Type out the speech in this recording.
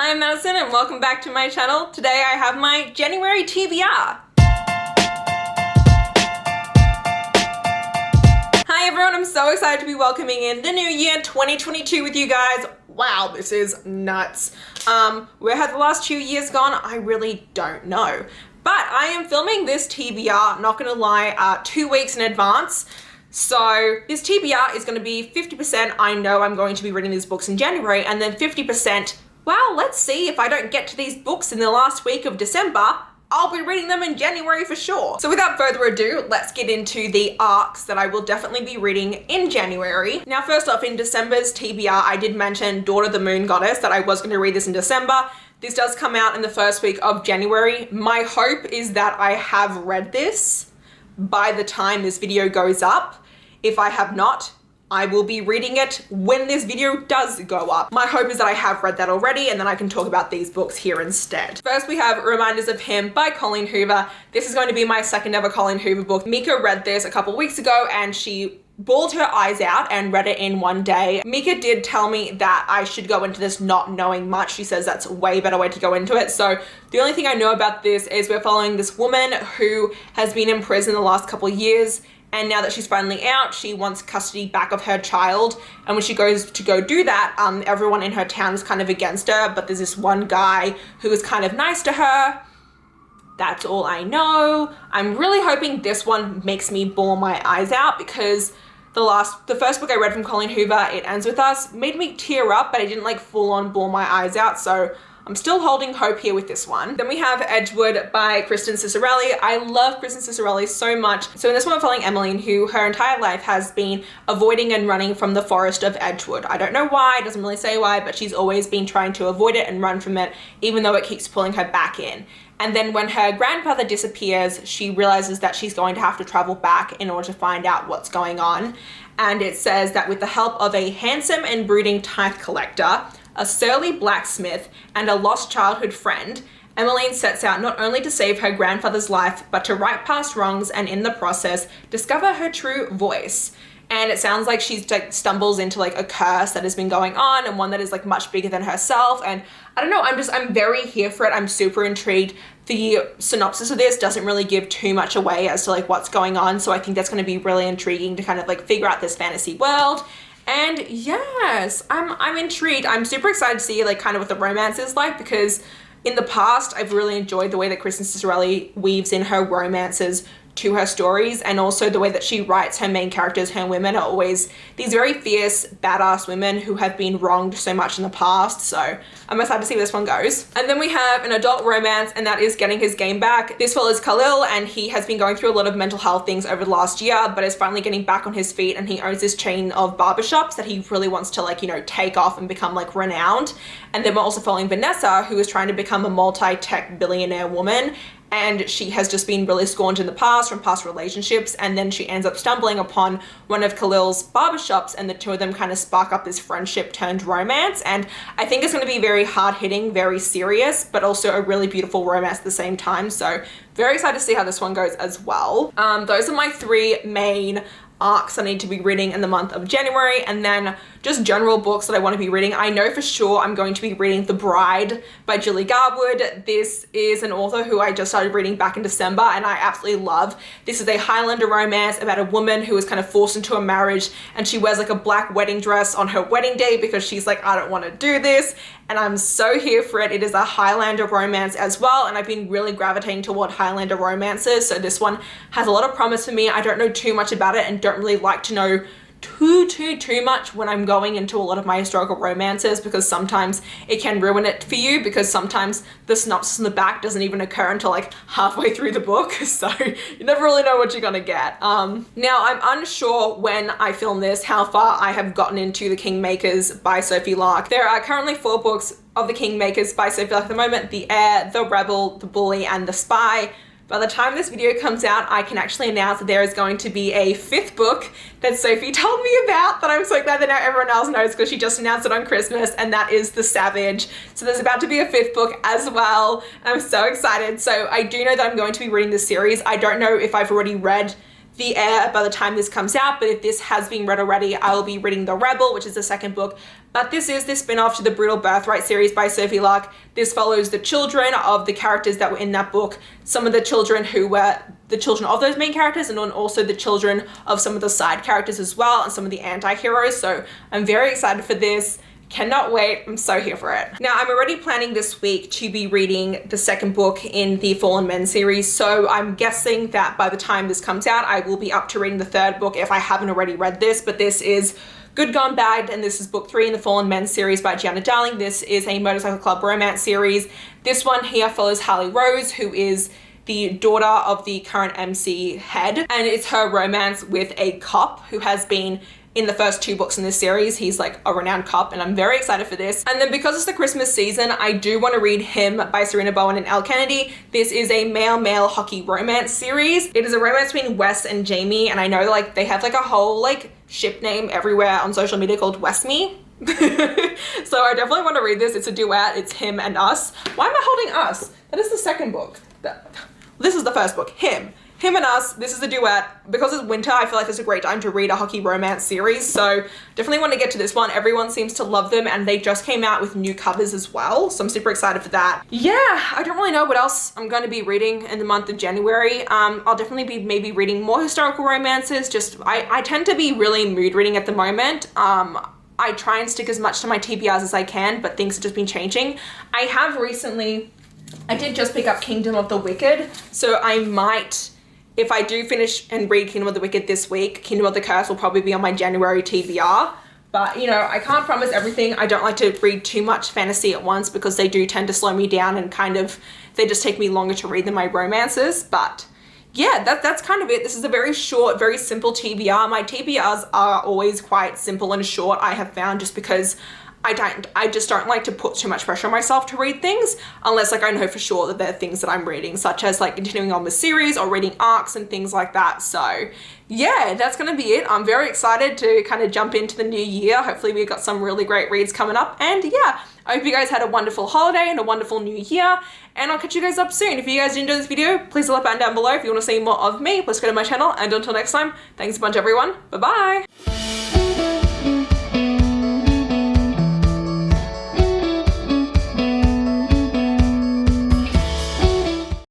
Hi, I'm Madison and welcome back to my channel. Today I have my January TBR. Hi everyone, I'm so excited to be welcoming in the new year 2022 with you guys. Wow, this is nuts. Where have the last 2 years gone? I really don't know. But I am filming this TBR, not gonna lie, 2 weeks in advance. So this TBR is gonna be 50% I know I'm going to be reading these books in January, and then 50%, well, let's see if I don't get to these books in the last week of December, I'll be reading them in January for sure. So without further ado, let's get into the arcs that I will definitely be reading in January. Now, first off, in December's TBR, I did mention Daughter of the Moon Goddess, that I was gonna read this in December. This does come out in the first week of January. My hope is that I have read this by the time this video goes up. If I have not, I will be reading it when this video does go up. My hope is that I have read that already and then I can talk about these books here instead. First, we have Reminders of Him by Colleen Hoover. This is going to be my second ever Colleen Hoover book. Mika read this a couple weeks ago and she bawled her eyes out and read it in one day. Mika did tell me that I should go into this not knowing much. She says that's a way better way to go into it. So the only thing I know about this is we're following this woman who has been in prison the last couple of years. And now that she's finally out, she wants custody back of her child. And when she goes to go do that, everyone in her town is kind of against her, but there's this one guy who is kind of nice to her. That's all I know. I'm really hoping this one makes me bawl my eyes out, because the first book I read from Colleen Hoover, It Ends With Us, made me tear up, but I didn't like full on bawl my eyes out. So I'm still holding hope here with this one. Then we have Edgewood by Kristin Ciccarelli. I love Kristin Ciccarelli so much. So in this one, we're following Emmeline, who her entire life has been avoiding and running from the forest of Edgewood. I don't know why, it doesn't really say why, but she's always been trying to avoid it and run from it, even though it keeps pulling her back in. And then when her grandfather disappears, she realizes that she's going to have to travel back in order to find out what's going on. And it says that with the help of a handsome and brooding tithe collector, a surly blacksmith, and a lost childhood friend, Emmeline sets out not only to save her grandfather's life, but to right past wrongs and in the process, discover her true voice. And it sounds like she stumbles into like a curse that has been going on, and one that is like much bigger than herself. And I don't know, I'm very here for it. I'm super intrigued. The synopsis of this doesn't really give too much away as to like what's going on. So I think that's going to be really intriguing to kind of like figure out this fantasy world. And yes, I'm intrigued. I'm super excited to see like kind of what the romance is like, because in the past, I've really enjoyed the way that Kristin Ciccarelli weaves in her romances to her stories, and also the way that she writes her main characters. Her women are always these very fierce, badass women who have been wronged so much in the past. So I'm excited to see where this one goes. And then we have an adult romance, and that is Getting His Game Back. This follows Khalil, and he has been going through a lot of mental health things over the last year, but is finally getting back on his feet, and he owns this chain of barbershops that he really wants to like, you know, take off and become like renowned. And then we're also following Vanessa, who is trying to become a multi-tech billionaire woman. And she has just been really scorned in the past from past relationships, and then she ends up stumbling upon one of Khalil's barbershops, and the two of them kind of spark up this friendship turned romance. And I think it's going to be very hard-hitting, very serious, but also a really beautiful romance at the same time. So very excited to see how this one goes as well. Those are my 3 main arcs I need to be reading in the month of January, and then just general books that I want to be reading. I know for sure I'm going to be reading The Bride by Julie Garwood. This is an author who I just started reading back in December, and I absolutely love. This is a Highlander romance about a woman who is kind of forced into a marriage, and she wears like a black wedding dress on her wedding day because she's like, I don't want to do this. And I'm so here for it. It is a Highlander romance as well, and I've been really gravitating toward Highlander romances, so this one has a lot of promise for me. I don't know too much about it and don't really like to know too much when I'm going into a lot of my historical romances, because sometimes it can ruin it for you, because sometimes the synopsis in the back doesn't even occur until like halfway through the book, so you never really know what you're gonna get. Now I'm unsure when I film this how far I have gotten into The Kingmakers by Sophie Lark. There are currently 4 books of The Kingmakers by Sophie Lark at the moment: The Heir, The Rebel, The Bully, and The Spy. By the time this video comes out, I can actually announce that there is going to be a 5th book that Sophie told me about, that I'm so glad that now everyone else knows, because she just announced it on Christmas, and that is The Savage. So there's about to be a 5th book as well, and I'm so excited. So I do know that I'm going to be reading this series. I don't know if I've already read the air by the time this comes out, but if this has been read already, I will be reading The Rebel, which is the second book. But this is the spin-off to the Brutal Birthright series by Sophie Lark. This follows the children of the characters that were in that book, some of the children who were the children of those main characters, and then also the children of some of the side characters as well, and some of the anti-heroes. So I'm very excited for this. Cannot wait. I'm so here for it. Now, I'm already planning this week to be reading the second book in the Fallen Men series, so I'm guessing that by the time this comes out, I will be up to reading the third book if I haven't already read this, but this is Good Gone Bad, and this is book 3 in the Fallen Men series by Gianna Darling. This is a motorcycle club romance series. This one here follows Harley Rose, who is the daughter of the current MC head, and it's her romance with a cop who has been in the first 2 books in this series. He's like a renowned cop, and I'm very excited for this. And then because it's the Christmas season, I do want to read Him by Serena Bowen and Elle Kennedy. This is a male-male hockey romance series. It is a romance between Wes and Jamie, and I know like they have like a whole like ship name everywhere on social media called Wesme. So I definitely want to read this. It's a duet. It's Him and Us. Why am I holding Us? That is the second book. This is the first book. Him and Us, this is a duet. Because it's winter, I feel like it's a great time to read a hockey romance series, so definitely want to get to this one. Everyone seems to love them, and they just came out with new covers as well, so I'm super excited for that. Yeah, I don't really know what else I'm going to be reading in the month of January. I'll definitely be maybe reading more historical romances. Just, I tend to be really mood reading at the moment. I try and stick as much to my TBRs as I can, but things have just been changing. I did just pick up Kingdom of the Wicked, so I might, if I do finish and read Kingdom of the Wicked this week, Kingdom of the Curse will probably be on my January TBR. But, you know, I can't promise everything. I don't like to read too much fantasy at once because they do tend to slow me down and kind of, they just take me longer to read than my romances. But yeah, that's kind of it. This is a very short, very simple TBR. My TBRs are always quite simple and short, I have found, just because I just don't like to put too much pressure on myself to read things unless like I know for sure that they're things that I'm reading, such as like continuing on the series or reading arcs and things like that. So yeah, that's gonna be it. I'm very excited to kind of jump into the new year. Hopefully we got some really great reads coming up, and yeah, I hope you guys had a wonderful holiday and a wonderful new year, and I'll catch you guys up soon. If you guys did enjoy this video, please leave a button down below. If you want to see more of me, please go to my channel, and until next time, thanks a bunch everyone. Bye bye.